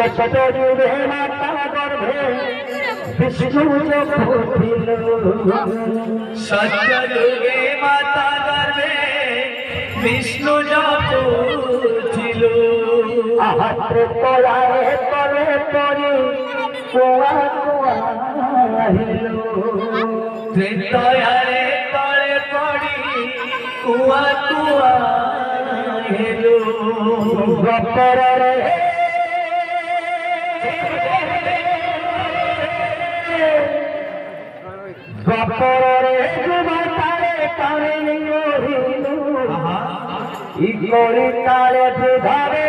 সত্যযুগে মাতা গর্ভে বিষ্ণু ফুটিল সত্যযুগে মাতা গর্ভে বিষ্ণু ফুটিল আহাত্রে তলায় তলে পড়ি কুয়া কুয়া হিল ত্রেতয়ারে তলে পড়ি কুয়া কুয়া হেলো গপরে গপরে যুবতারে কানে নিহিল ইকরি কালে দুধারে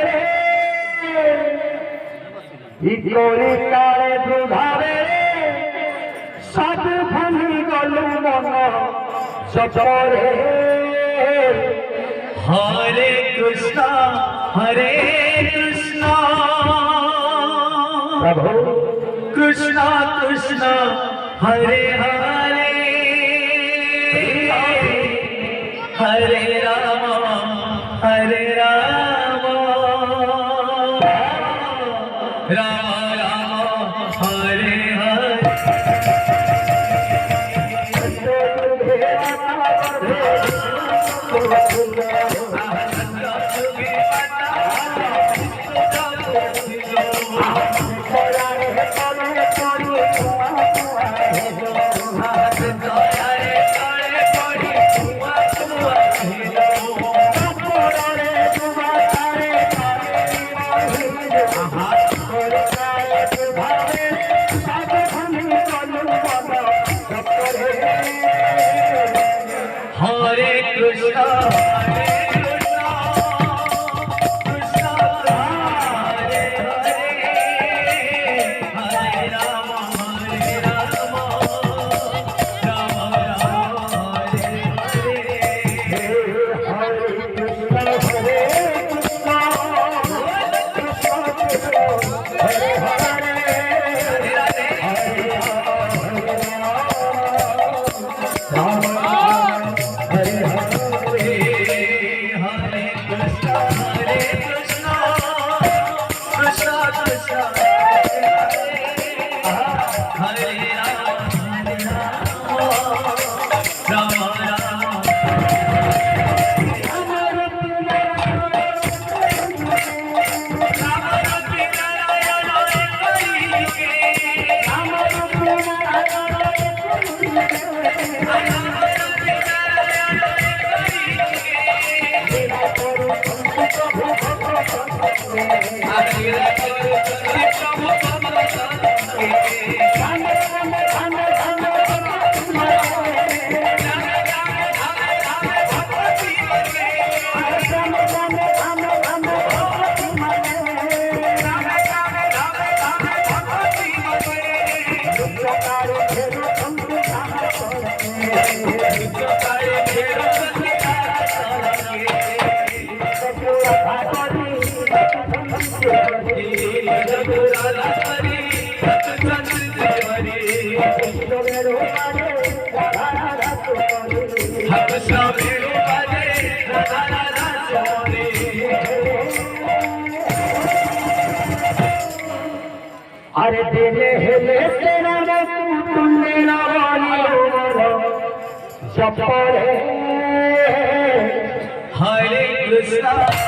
ইকরি কালে দুধারে সাধু ভাঙি গলু মন সপরে হরে কৃষ্ণ প্রভু কৃষ্ণ কৃষ্ণ হরে হরে হরে রাম রাম রাম হরে হরে হরে কৃষ্ণ अरे दिले हिले तेरा तुमने जपरे हरे कृष्ण